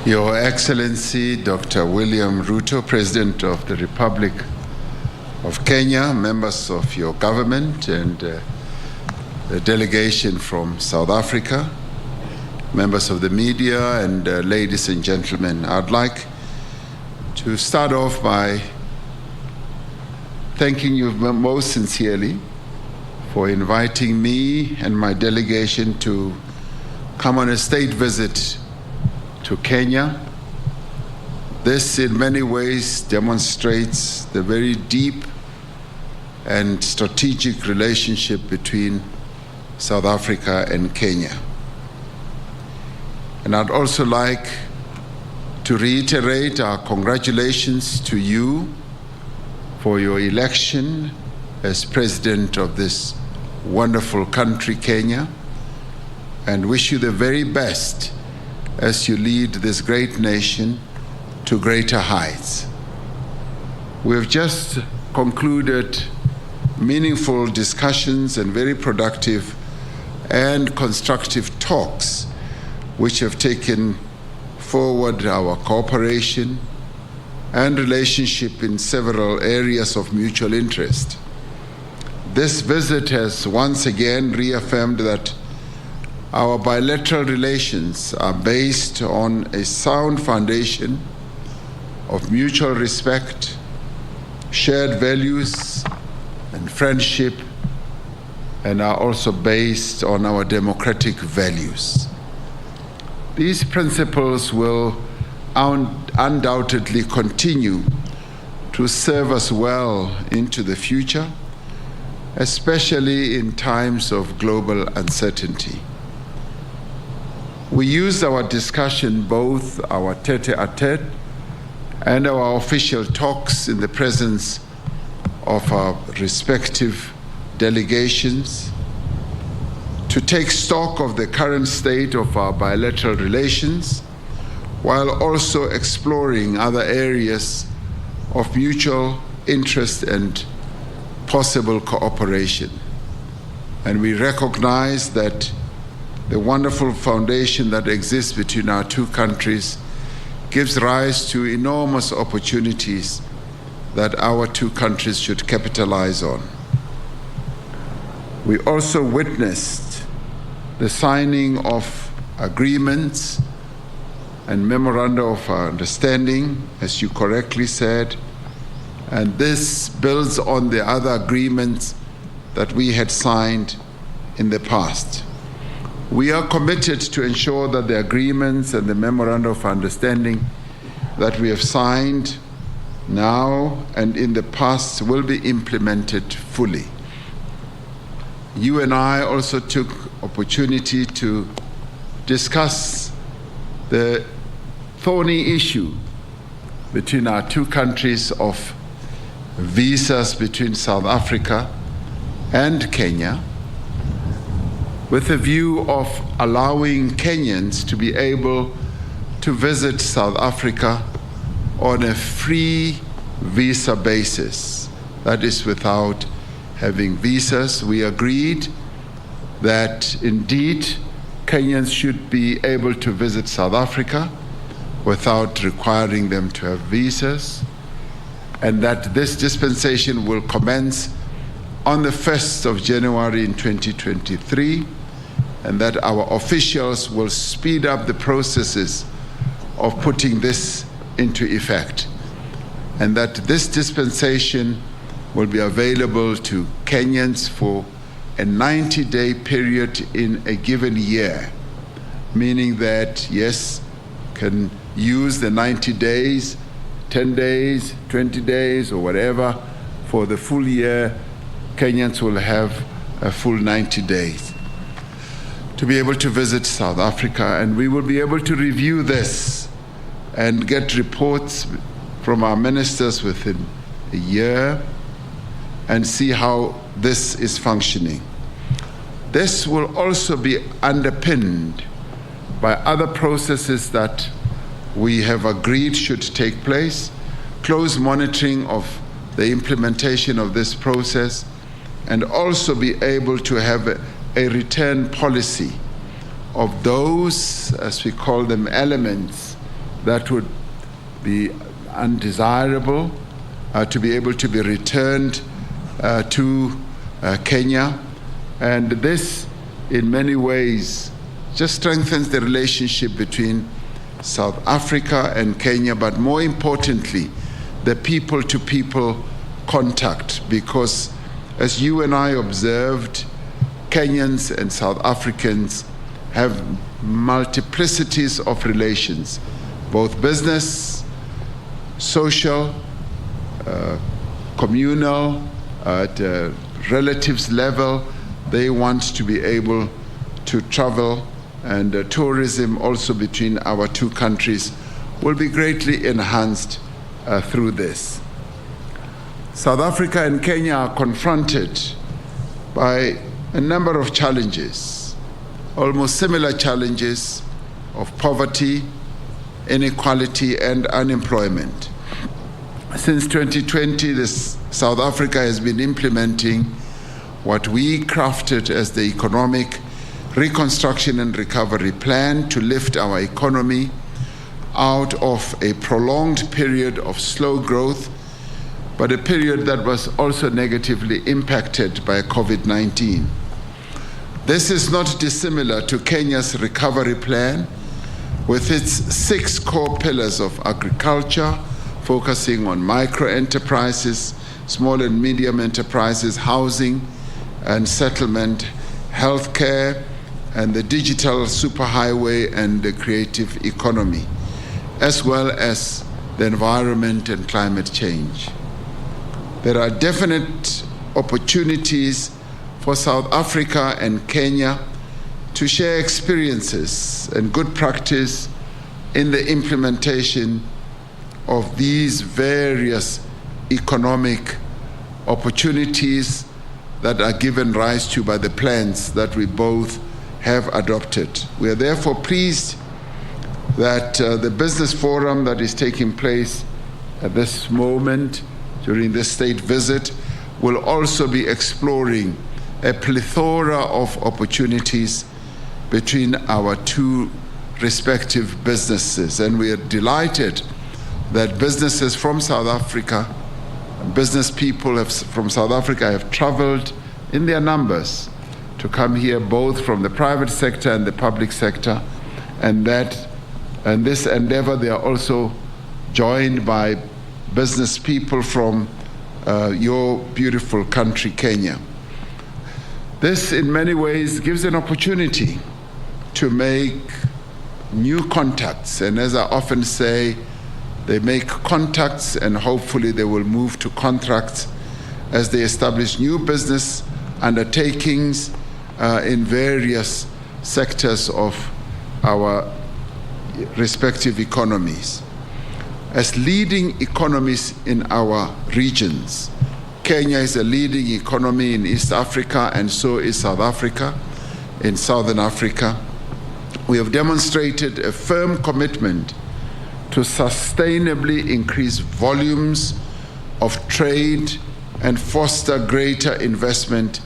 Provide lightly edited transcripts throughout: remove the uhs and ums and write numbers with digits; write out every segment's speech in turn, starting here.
Your Excellency, Dr. William Ruto, President of the Republic of Kenya, members of your government and the delegation from South Africa, members of the media and ladies and gentlemen, I'd like to start off by thanking you most sincerely for inviting me and my delegation to come on a state visit to Kenya. This in many ways demonstrates the very deep and strategic relationship between South Africa and Kenya. And I'd also like to reiterate our congratulations to you for your election as President of this wonderful country, Kenya, and wish you the very best as you lead this great nation to greater heights. We have just concluded meaningful discussions and very productive and constructive talks which have taken forward our cooperation and relationship in several areas of mutual interest. This visit has once again reaffirmed that our bilateral relations are based on a sound foundation of mutual respect, shared values, and friendship, and are also based on our democratic values. These principles will undoubtedly continue to serve us well into the future, especially in times of global uncertainty. We used our discussion, both our tete-a-tete and our official talks in the presence of our respective delegations, to take stock of the current state of our bilateral relations, while also exploring other areas of mutual interest and possible cooperation. And we recognize that the wonderful foundation that exists between our two countries gives rise to enormous opportunities that our two countries should capitalize on. We also witnessed the signing of agreements and memoranda of understanding, as you correctly said, and this builds on the other agreements that we had signed in the past. We are committed to ensure that the agreements and the memoranda of understanding that we have signed now and in the past will be implemented fully. You and I also took opportunity to discuss the thorny issue between our two countries of visas between South Africa and Kenya, with a view of allowing Kenyans to be able to visit South Africa on a free visa basis, that is without having visas. We agreed that indeed Kenyans should be able to visit South Africa without requiring them to have visas, and that this dispensation will commence on the 1st of January in 2023, and that our officials will speed up the processes of putting this into effect, and that this dispensation will be available to Kenyans for a 90-day period in a given year, meaning that, yes, can use the 90 days, 10 days, 20 days, or whatever. For the full year, Kenyans will have a full 90 days to be able to visit South Africa, and we will be able to review this and get reports from our ministers within a year and see how this is functioning. This will also be underpinned by other processes that we have agreed should take place, close monitoring of the implementation of this process, and also be able to have a return policy of those, as we call them, elements that would be undesirable to be able to be returned to Kenya. And this, in many ways, just strengthens the relationship between South Africa and Kenya, but more importantly, the people-to-people contact, because as you and I observed, Kenyans and South Africans have multiplicities of relations, both business, social, communal, at relatives level. They want to be able to travel, and tourism also between our two countries will be greatly enhanced through this. South Africa and Kenya are confronted by a number of challenges, almost similar challenges of poverty, inequality, and unemployment. Since 2020, South Africa has been implementing what we crafted as the Economic Reconstruction and Recovery Plan to lift our economy out of a prolonged period of slow growth, but a period that was also negatively impacted by COVID-19. This is not dissimilar to Kenya's recovery plan, with its 6 core pillars of agriculture, focusing on micro-enterprises, small and medium enterprises, housing and settlement, healthcare, and the digital superhighway and the creative economy, as well as the environment and climate change. There are definite opportunities for South Africa and Kenya to share experiences and good practice in the implementation of these various economic opportunities that are given rise to by the plans that we both have adopted. We are therefore pleased that the business forum that is taking place at this moment during this state visit will also be exploring a plethora of opportunities between our two respective businesses. And we are delighted that businesses from South Africa, business people from South Africa have traveled in their numbers to come here, both from the private sector and the public sector, and this endeavor they are also joined by business people from your beautiful country, Kenya. This, in many ways, gives an opportunity to make new contacts, and as I often say, they make contacts and hopefully they will move to contracts as they establish new business undertakings in various sectors of our respective economies. As leading economies in our regions, Kenya is a leading economy in East Africa, and so is South Africa in Southern Africa. We have demonstrated a firm commitment to sustainably increase volumes of trade and foster greater investment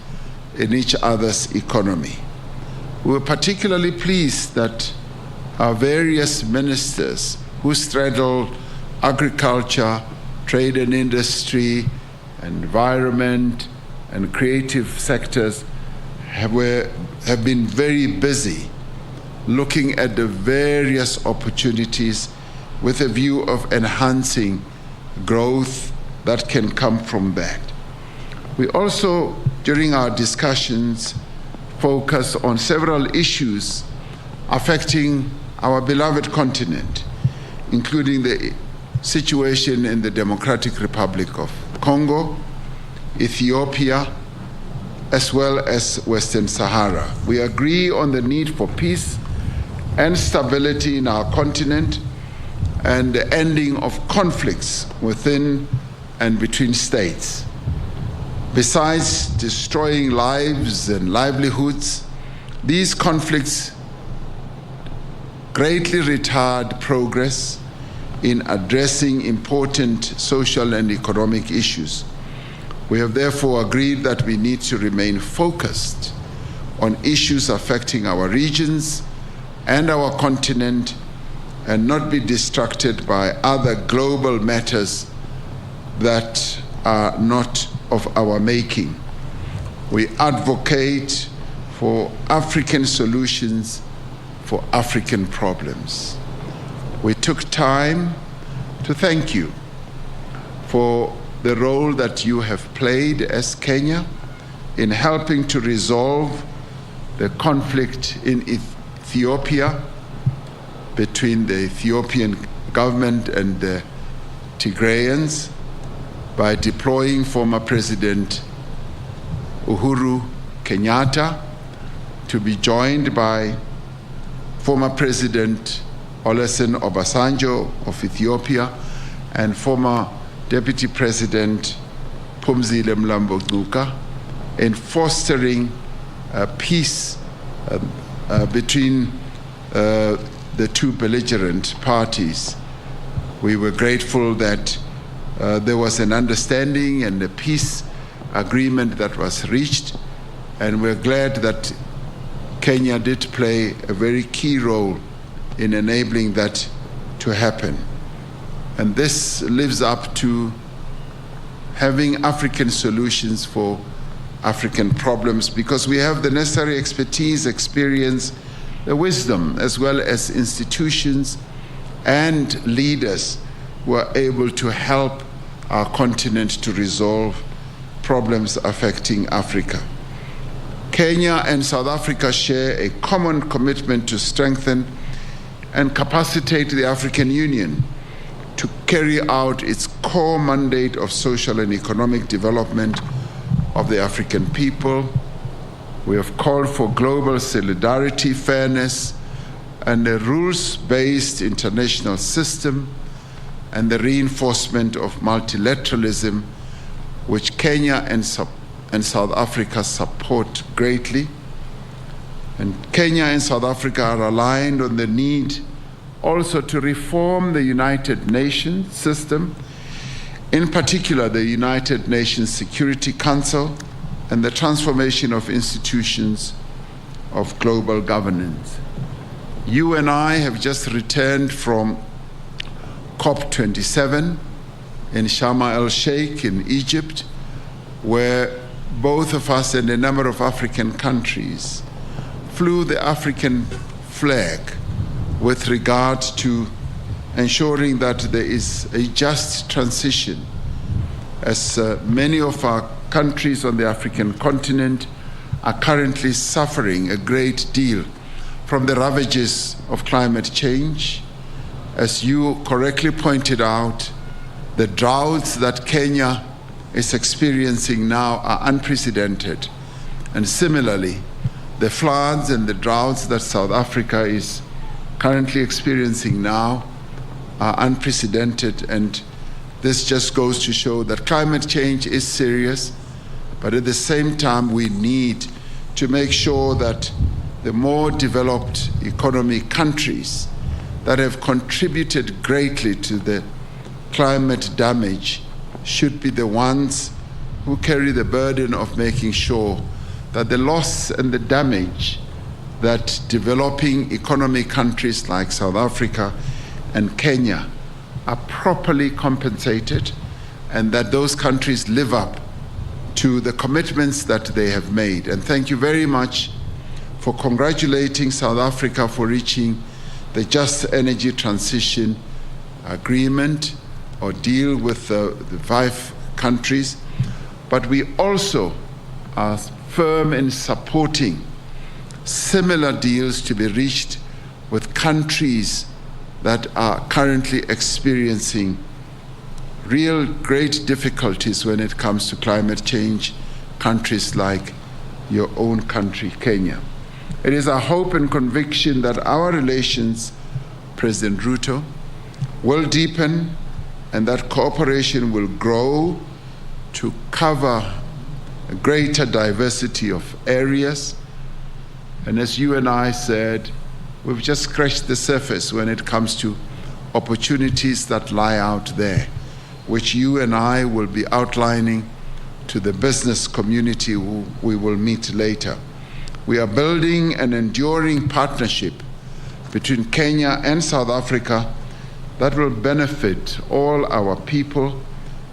in each other's economy. We were particularly pleased that our various ministers who straddle agriculture, trade and industry, environment, and creative sectors have been very busy looking at the various opportunities with a view of enhancing growth that can come from that. We also, during our discussions, focus on several issues affecting our beloved continent, including the situation in the Democratic Republic of Congo, Ethiopia, as well as Western Sahara. We agree on the need for peace and stability in our continent and the ending of conflicts within and between states. Besides destroying lives and livelihoods, these conflicts greatly retard progress in addressing important social and economic issues. We have therefore agreed that we need to remain focused on issues affecting our regions and our continent and not be distracted by other global matters that are not of our making. We advocate for African solutions for African problems. We took time to thank you for the role that you have played as Kenya in helping to resolve the conflict in Ethiopia between the Ethiopian government and the Tigrayans by deploying former President Uhuru Kenyatta to be joined by former President Olusegun Obasanjo of Ethiopia and former Deputy President Phumzile Mlambo-Ngcuka in fostering peace between the two belligerent parties. We were grateful that there was an understanding and a peace agreement that was reached, and we're glad that Kenya did play a very key role in enabling that to happen. And this lives up to having African solutions for African problems, because we have the necessary expertise, experience, the wisdom, as well as institutions and leaders who are able to help our continent to resolve problems affecting Africa. Kenya and South Africa share a common commitment to strengthen and capacitate the African Union to carry out its core mandate of social and economic development of the African people. We have called for global solidarity, fairness, and a rules-based international system, and the reinforcement of multilateralism, which Kenya and South Africa support greatly. And Kenya and South Africa are aligned on the need also to reform the United Nations system, in particular the United Nations Security Council and the transformation of institutions of global governance. You and I have just returned from COP27 in Sharm el-Sheikh in Egypt, where both of us and a number of African countries flew the African flag with regard to ensuring that there is a just transition, as many of our countries on the African continent are currently suffering a great deal from the ravages of climate change. As you correctly pointed out, the droughts that Kenya is experiencing now are unprecedented. And similarly, the floods and the droughts that South Africa is currently experiencing now are unprecedented. And this just goes to show that climate change is serious, but at the same time, we need to make sure that the more developed economy countries that have contributed greatly to the climate damage should be the ones who carry the burden of making sure that the loss and the damage that developing economy countries like South Africa and Kenya are properly compensated, and that those countries live up to the commitments that they have made. And thank you very much for congratulating South Africa for reaching the Just Energy Transition Agreement or deal with the 5 countries. But we also are firm in supporting similar deals to be reached with countries that are currently experiencing real great difficulties when it comes to climate change, countries like your own country, Kenya. It is our hope and conviction that our relations, President Ruto, will deepen and that cooperation will grow to cover a greater diversity of areas. And as you and I said, we've just scratched the surface when it comes to opportunities that lie out there, which you and I will be outlining to the business community who we will meet later. We are building an enduring partnership between Kenya and South Africa that will benefit all our people,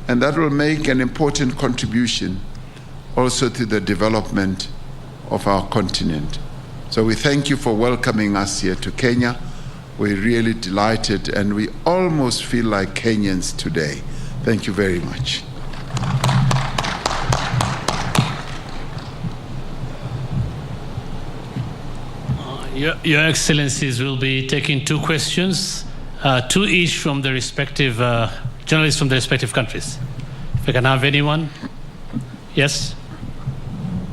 and that will make an important contribution also to the development of our continent. So we thank you for welcoming us here to Kenya. We're really delighted, and we almost feel like Kenyans today. Thank you very much. Your Excellencies will be taking 2 questions, 2 each from the respective journalists from the respective countries. If I can have anyone. Yes?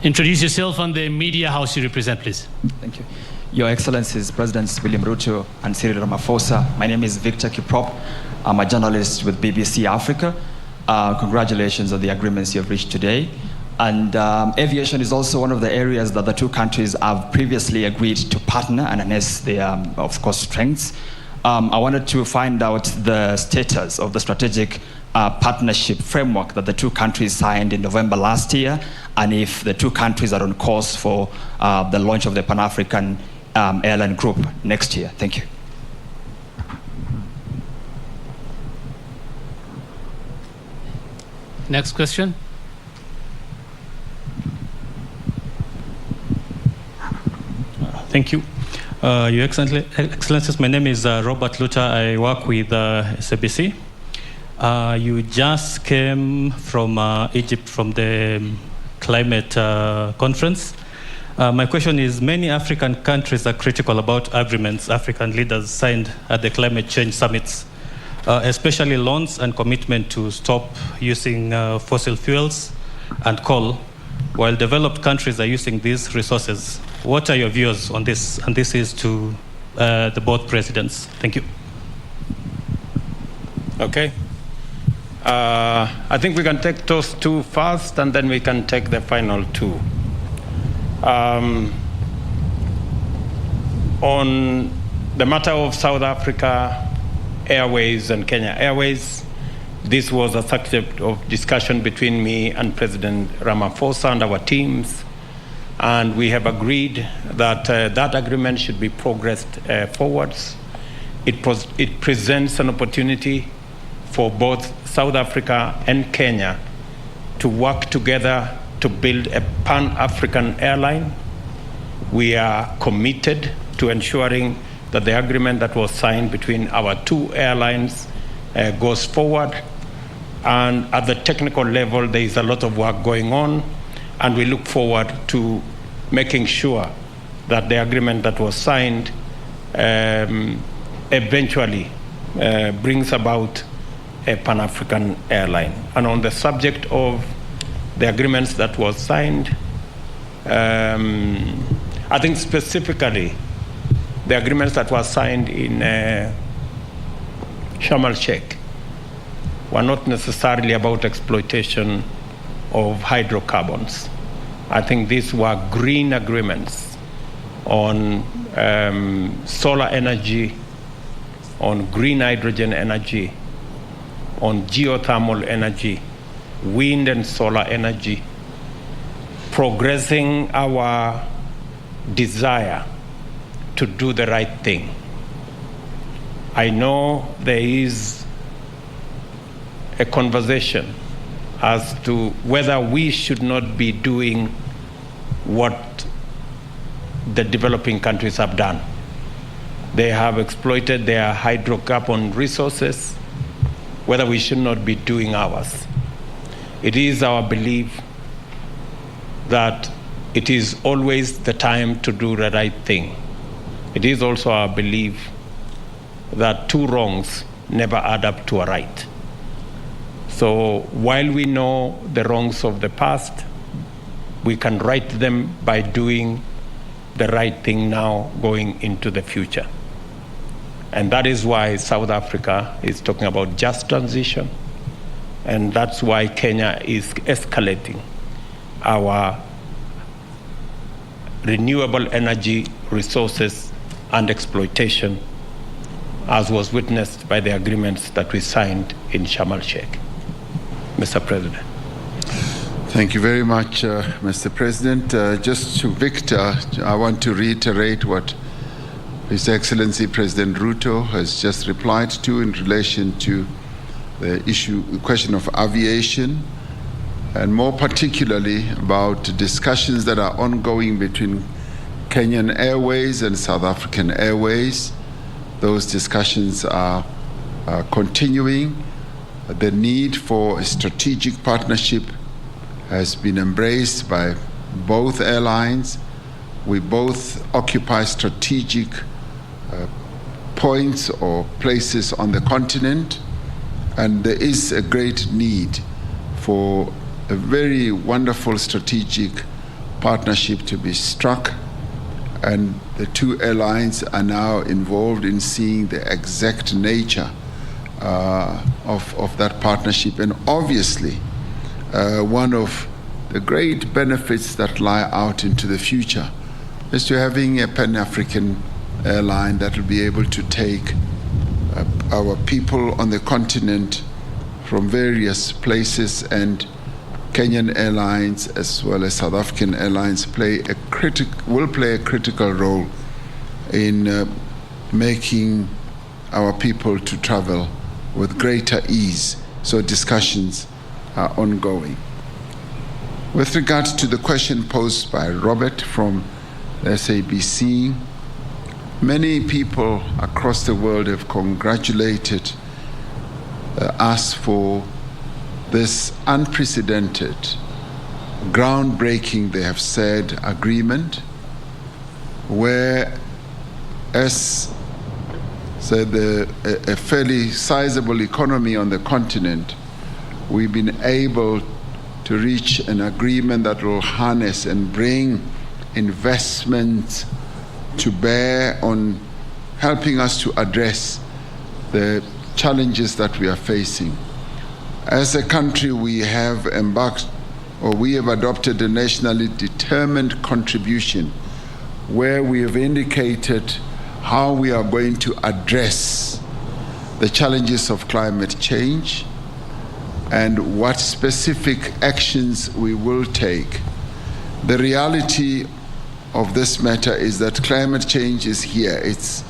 Introduce yourself and the media house you represent, please. Thank you. Your Excellencies, Presidents William Ruto and Cyril Ramaphosa, my name is Victor Kiprop. I'm a journalist with BBC Africa. Congratulations on the agreements you have reached today. And aviation is also one of the areas that the 2 countries have previously agreed to partner and harness their, of course, strengths. I wanted to find out the status of the strategic partnership framework that the 2 countries signed in November last year, and if the 2 countries are on course for the launch of the Pan-African airline group next year. Thank you. Next question. Thank you. Your Excellencies, my name is Robert Luther. I work with SABC. You just came from Egypt from the climate conference. My question is, many African countries are critical about agreements African leaders signed at the climate change summits, especially loans and commitment to stop using fossil fuels and coal, while developed countries are using these resources. What are your views on this? And this is to the both presidents. Thank you. Okay. I think we can take those 2 first, and then we can take the final 2. On the matter of South Africa Airways and Kenya Airways, this was a subject of discussion between me and President Ramaphosa and our teams, and we have agreed that that agreement should be progressed forwards. It presents an opportunity for both South Africa and Kenya to work together to build a Pan-African airline. We are committed to ensuring that the agreement that was signed between our 2 airlines goes forward. And at the technical level, there is a lot of work going on, and we look forward to making sure that the agreement that was signed eventually brings about a Pan-African airline. And on the subject of the agreements that was signed, I think specifically the agreements that were signed in Sharm el-Sheikh were not necessarily about exploitation of hydrocarbons. I think these were green agreements on solar energy, on green hydrogen energy, on geothermal energy, wind and solar energy, progressing our desire to do the right thing. I know there is a conversation as to whether we should not be doing what the developing countries have done. They have exploited their hydrocarbon resources, whether we should not be doing ours. It is our belief that it is always the time to do the right thing. It is also our belief that 2 wrongs never add up to a right. So while we know the wrongs of the past, we can right them by doing the right thing now going into the future. And that is why South Africa is talking about just transition. And that's why Kenya is escalating our renewable energy resources and exploitation, as was witnessed by the agreements that we signed in Sharm el-Sheikh. Mr. President. Thank you very much, Mr. President. Just to Victor, I want to reiterate what His Excellency President Ruto has just replied to in relation to the question of aviation, and more particularly about discussions that are ongoing between Kenyan Airways and South African Airways. Those discussions are continuing. The need for a strategic partnership has been embraced by both airlines. We both occupy strategic points or places on the continent, and there is a great need for a very wonderful strategic partnership to be struck, and the two airlines are now involved in seeing the exact nature of that partnership. And obviously, one of the great benefits that lie out into the future is to having a Pan-African airline that will be able to take our people on the continent from various places, and Kenyan Airlines as well as South African Airlines will play a critical role in making our people to travel with greater ease. So discussions are ongoing. With regard to the question posed by Robert from the SABC, many people across the world have congratulated us for this unprecedented, groundbreaking, they have said, agreement, where, as said, a fairly sizable economy on the continent, we've been able to reach an agreement that will harness and bring investment to bear on helping us to address the challenges that we are facing. As a country, we have adopted a nationally determined contribution where we have indicated how we are going to address the challenges of climate change and what specific actions we will take. The reality of this matter is that climate change is here. It's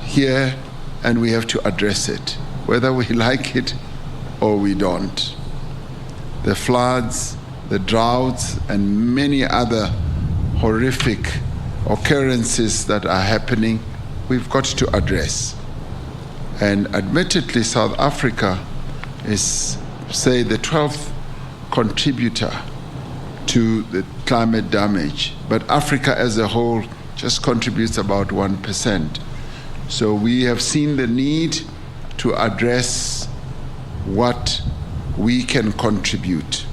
here, and we have to address it, whether we like it or we don't. The floods, the droughts, and many other horrific occurrences that are happening, we've got to address. And admittedly, South Africa is, say, the 12th contributor to the climate damage, but Africa as a whole just contributes about 1%. So we have seen the need to address what we can contribute.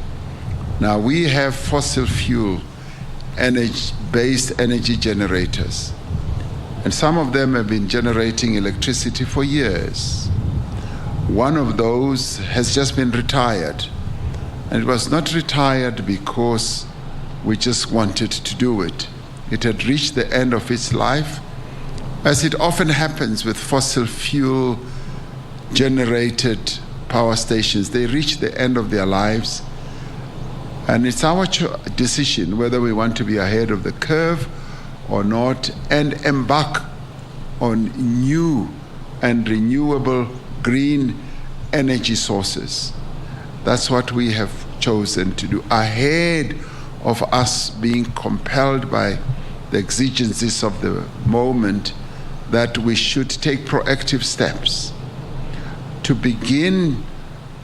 Now, we have fossil fuel based energy generators, and some of them have been generating electricity for years. One of those has just been retired, and it was not retired because we just wanted to do it. It had reached the end of its life, as it often happens with fossil fuel generated power stations. They reach the end of their lives, and it's our decision whether we want to be ahead of the curve or not and embark on new and renewable green energy sources. That's what we have chosen to do, ahead of us being compelled by the exigencies of the moment, that we should take proactive steps to begin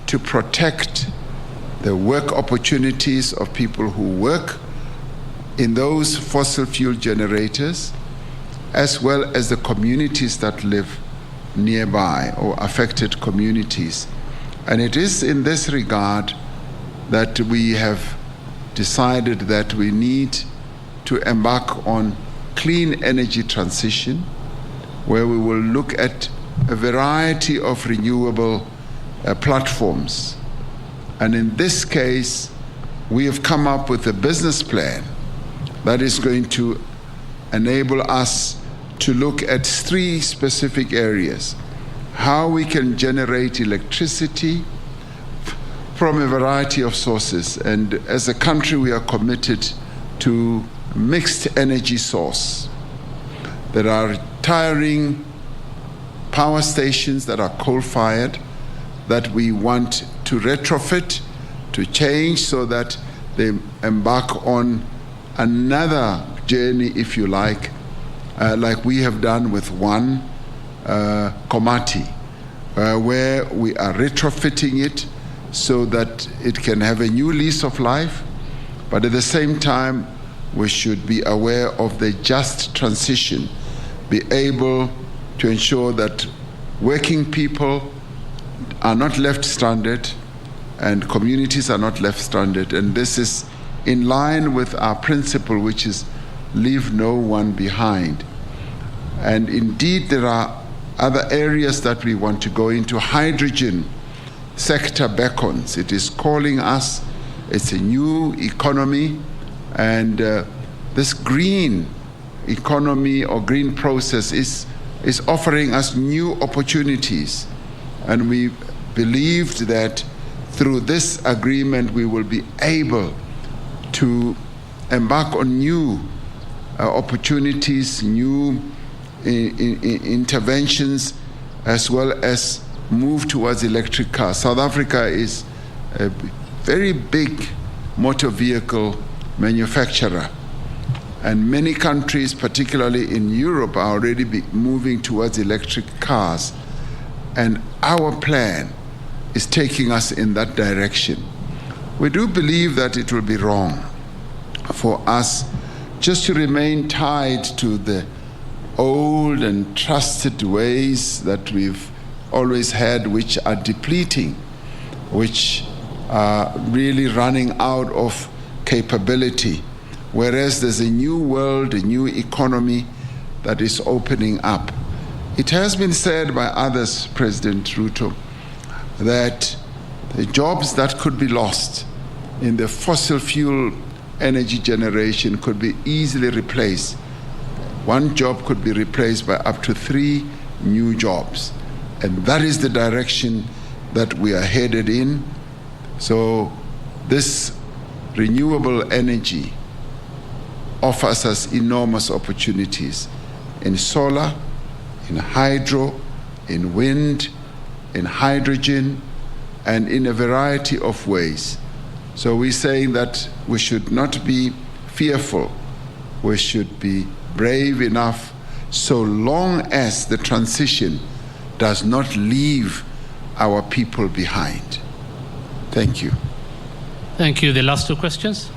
to protect the work opportunities of people who work in those fossil fuel generators, as well as the communities that live nearby or affected communities. And it is in this regard that we have decided that we need to embark on clean energy transition, where we will look at a variety of renewable platforms. And in this case, we have come up with a business plan that is going to enable us to look at 3 specific areas: how we can generate electricity from a variety of sources. And as a country, we are committed to mixed energy source. There are retiring power stations that are coal-fired that we want to retrofit, to change so that they embark on another journey, if you like we have done with one Komati, where we are retrofitting it so that it can have a new lease of life, but at the same time, we should be aware of the just transition, be able to ensure that working people are not left stranded and communities are not left stranded. And this is in line with our principle, which is leave no one behind. And indeed, there are other areas that we want to go into. Hydrogen sector beckons. It is calling us. It's a new economy. And this green economy or green process is offering us new opportunities. And we believed that through this agreement, we will be able to embark on new opportunities, new interventions, as well as move towards electric cars. South Africa is a very big motor vehicle manufacturer, and many countries, particularly in Europe, are already moving towards electric cars, and our plan is taking us in that direction. We do believe that it will be wrong for us just to remain tied to the old and trusted ways that we've always had, which are depleting, which are really running out of capability, whereas there's a new world, a new economy that is opening up. It has been said by others, President Ruto, that the jobs that could be lost in the fossil fuel energy generation could be easily replaced. One job could be replaced by up to 3 new jobs. And that is the direction that we are headed in. So this renewable energy offers us enormous opportunities in solar, in hydro, in wind, in hydrogen, and in a variety of ways. So we're saying that we should not be fearful. We should be brave enough, so long as the transition does not leave our people behind. Thank you. Thank you. The last 2 questions.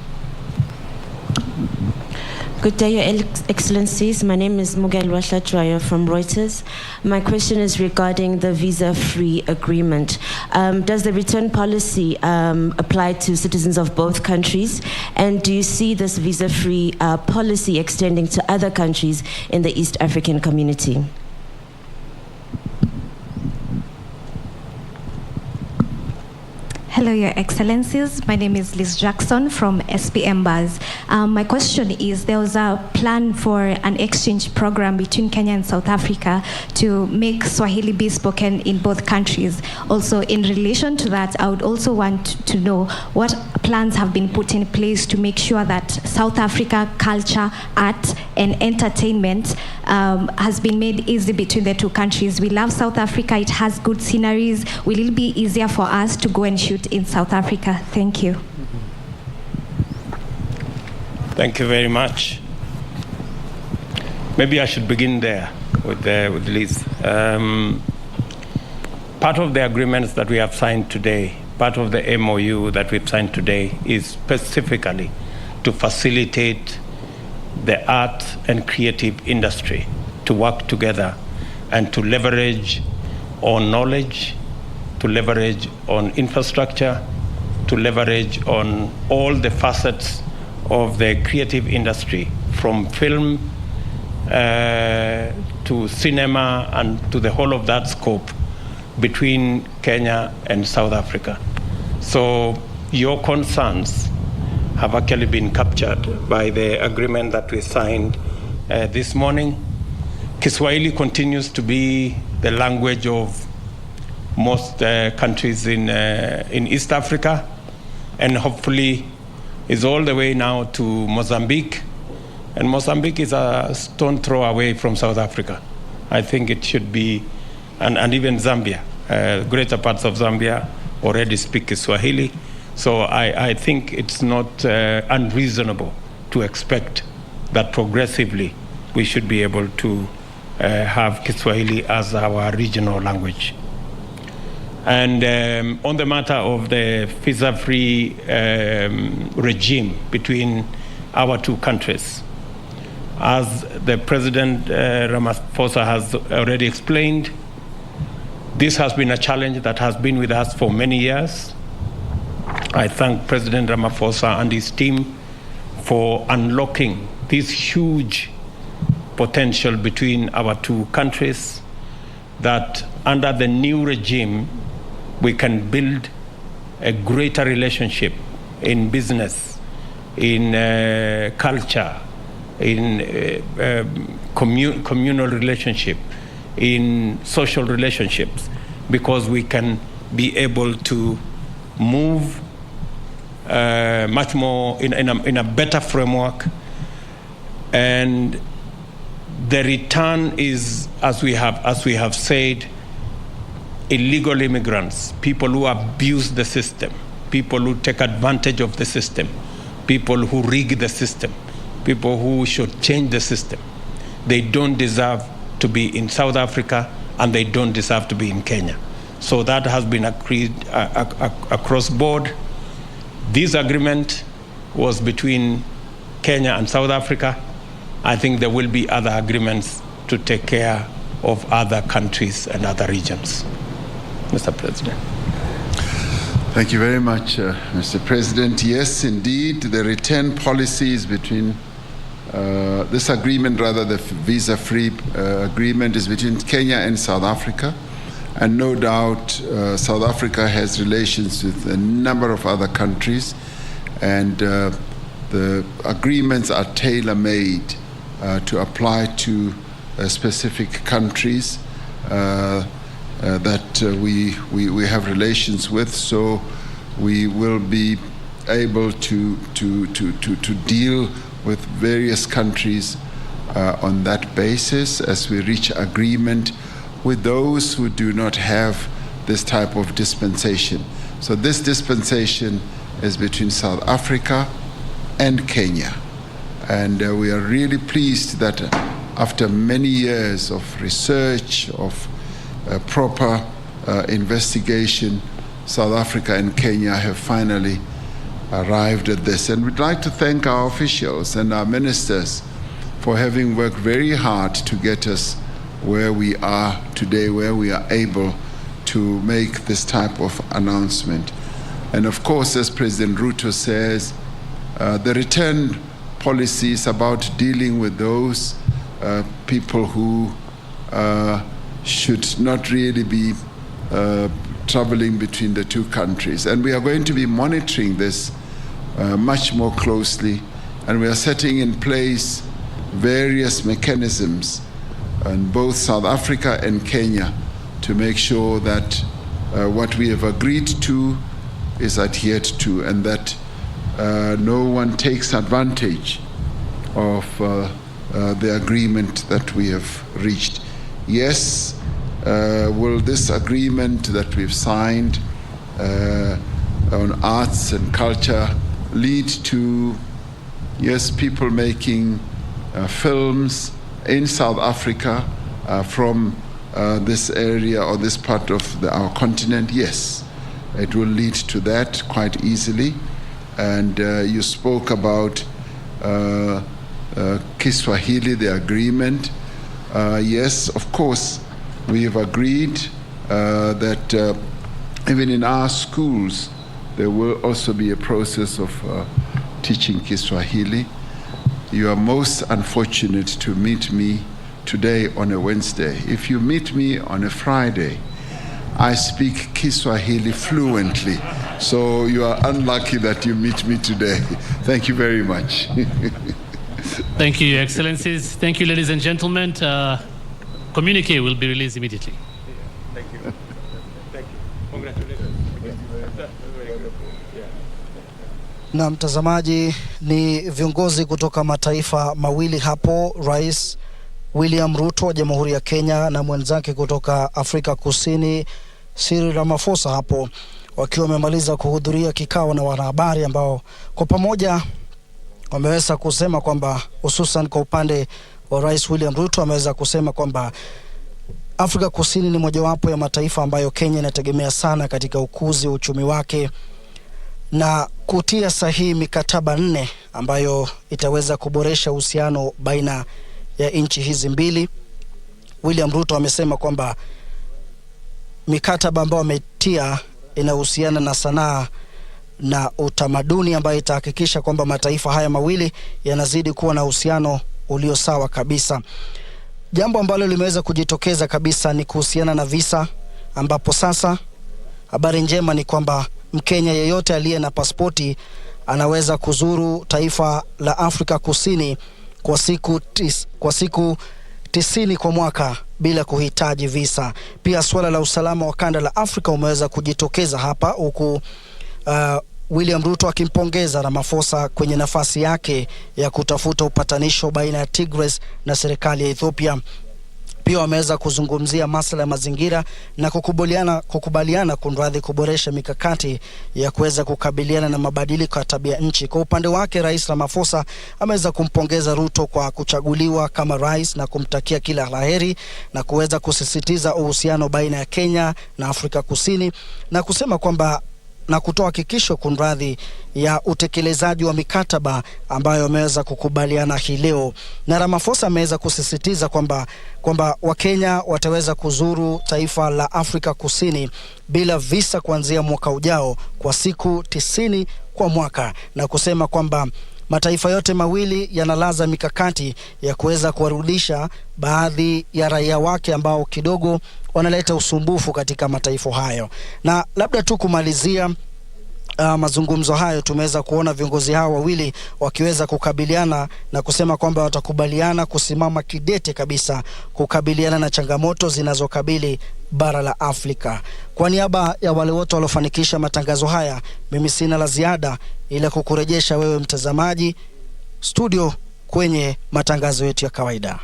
Good day, Your Excellencies. My name is Mugelwa Hlatraya from Reuters. My question is regarding the visa-free agreement. Does the return policy apply to citizens of both countries? And do you see this visa-free policy extending to other countries in the East African community? Hello, Your Excellencies. My name is Liz Jackson from SPM Buzz. My question is, there was a plan for an exchange program between Kenya and South Africa to make Swahili be spoken in both countries. Also, in relation to that, I would also want to know what plans have been put in place to make sure that South Africa culture, art, and entertainment has been made easy between the 2 countries. We love South Africa. It has good sceneries. Will it be easier for us to go and shoot in South Africa? Thank you. Thank you very much. Maybe I should begin there with Liz. Part of the agreements that we have signed today, part of the MOU that we've signed today is specifically to facilitate the art and creative industry to work together and to leverage on knowledge, to leverage on infrastructure, to leverage on all the facets of the creative industry, from film to cinema and to the whole of that scope between Kenya and South Africa. So your concerns have actually been captured by the agreement that we signed this morning. Kiswahili continues to be the language of most countries in East Africa, and hopefully is all the way now to Mozambique, And Mozambique is a stone throw away from South Africa. I think it should be, and even Zambia. Greater parts of Zambia already speak Kiswahili. So I think it's not unreasonable to expect that progressively we should be able to have Kiswahili as our regional language. And on the matter of the visa-free regime between our two countries, as the President Ramaphosa has already explained, this has been a challenge that has been with us for many years. I thank President Ramaphosa and his team for unlocking this huge potential between our two countries, that under the new regime, we can build a greater relationship in business, in culture, in communal relationship, in social relationships, because we can be able to move much more in a better framework. And the return is, as we have said, illegal immigrants, people who abuse the system, people who take advantage of the system, people who rig the system, people who should change the system. They don't deserve to be in South Africa, and they don't deserve to be in Kenya. So that has been agreed across board. This agreement was between Kenya and South Africa. I think there will be other agreements to take care of other countries and other regions. Mr. President. Thank you very much, Mr. President. Yes, indeed, the return policies between this agreement, rather the visa-free agreement, is between Kenya and South Africa. And no doubt South Africa has relations with a number of other countries, and the agreements are tailor-made to apply to specific countries that we have relations with. So we will be able to deal with various countries on that basis as we reach agreement with those who do not have this type of dispensation. So this dispensation is between South Africa and Kenya. And we are really pleased that after many years of research, of proper investigation, South Africa and Kenya have finally arrived at this. And we'd like to thank our officials and our ministers for having worked very hard to get us where we are today, where we are able to make this type of announcement. And of course, as President Ruto says, the return policy is about dealing with those people who should not really be traveling between the two countries. And we are going to be monitoring this much more closely, and we are setting in place various mechanisms in both South Africa and Kenya to make sure that what we have agreed to is adhered to, and that no one takes advantage of the agreement that we have reached. Yes, will this agreement that we've signed on arts and culture lead to, yes, people making films in South Africa from this area or this part of our continent? Yes, it will lead to that quite easily. And you spoke about Kiswahili, the agreement. Yes, of course, we have agreed that even in our schools, there will also be a process of teaching Kiswahili. You are most unfortunate to meet me today on a Wednesday. If you meet me on a Friday, I speak Kiswahili fluently. So you are unlucky that you meet me today. Thank you very much. Thank you, Your Excellencies. Thank you, ladies and gentlemen. Communique will be released immediately. Thank you. Thank you. Congratulations. Na mtazamaji, ni viongozi kutoka mataifa mawili hapo, Rais William Ruto wa Jamhuri ya Kenya na mwenzake kutoka Afrika Kusini Cyril Ramaphosa hapo, wakiwa wamemaliza kuhudhuria kikao na wanahabari ambao kwa pamoja wameweza kusema kwamba, hususan kwa upande wa Rais William Ruto ameweza kusema kwamba Afrika Kusini ni mojawapo ya mataifa ambayo Kenya inategemea sana katika ukuzi wa uchumi wake, na kutia sahihi mikataba 4 ambayo itaweza kuboresha uhusiano baina ya nchi hizi mbili. William Ruto amesema kwamba mikataba ambayo ametia inahusiana na sanaa na utamaduni, ambayo itahakikisha kwamba mataifa haya mawili yanazidi kuwa na uhusiano ulio sawa kabisa. Jambo ambalo limeweza kujitokeza kabisa ni kuhusiana na visa, ambapo sasa habari njema ni kwamba Mkenya yeyote aliye na pasipoti anaweza kuzuru taifa la Afrika Kusini kwa siku 90 kwa mwaka bila kuhitaji visa. Pia swala la usalama wa kanda la Afrika umeweza kujitokeza hapa, huku William Ruto akimpongeza Ramaphosa kwenye nafasi yake ya kutafuta upatanisho baina ya Tigray na serikali ya Ethiopia. Pia wameweza kuzungumzia masuala ya mazingira na kukubaliana kuboresha mikakati ya kuweza kukabiliana na mabadiliko ya tabia nchi. Kwa upande wake, Rais Ramaphosa ameweza kumpongeza Ruto kwa kuchaguliwa kama rais na kumtakia kila laheri, na kuweza kusisitiza uhusiano baina ya Kenya na Afrika Kusini, na kusema kwamba na kutoa hakikisho ya utekelezaji wa mikataba ambayo wameweza kukubaliana hii leo. Na Ramaphosa ameweza kusisitiza kwamba Wakenya wataweza kuzuru taifa la Afrika Kusini bila visa kuanzia mwaka ujao kwa siku 90 kwa mwaka, na kusema kwamba mataifa yote mawili yanalaza mikakati ya kuweza kuwarudisha baadhi ya raia wake ambao kidogo wanaleta usumbufu katika mataifa hayo. Na labda tu kumalizia mazungumzo hayo, tumeweza kuona viongozi hao wawili wakiweza kukabiliana na kusema kwamba watakubaliana kusimama kidete kabisa kukabiliana na changamoto zinazokabili bara la Afrika. Kwa niaba ya wale wote waliofanikisha matangazo haya, mimi sina la ziada ila kukurejesha wewe mtazamaji studio kwenye matangazo yetu ya kawaida.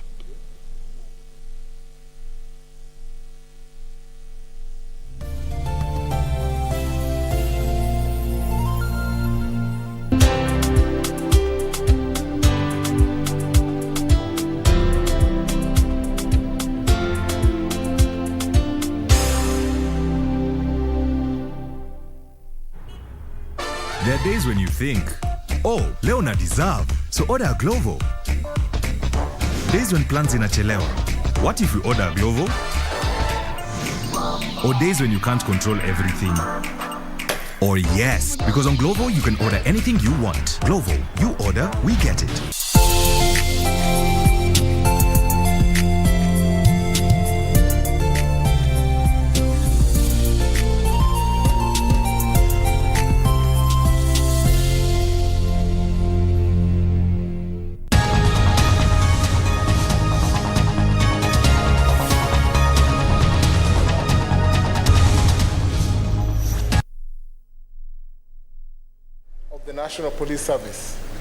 There are days when you think, oh, leo na deserve, so order a Glovo. Days when plans inachelewa, what if you order a Glovo? Or days when you can't control everything. Or yes, because on Glovo you can order anything you want. Glovo, you order, we get it. The National Police Service.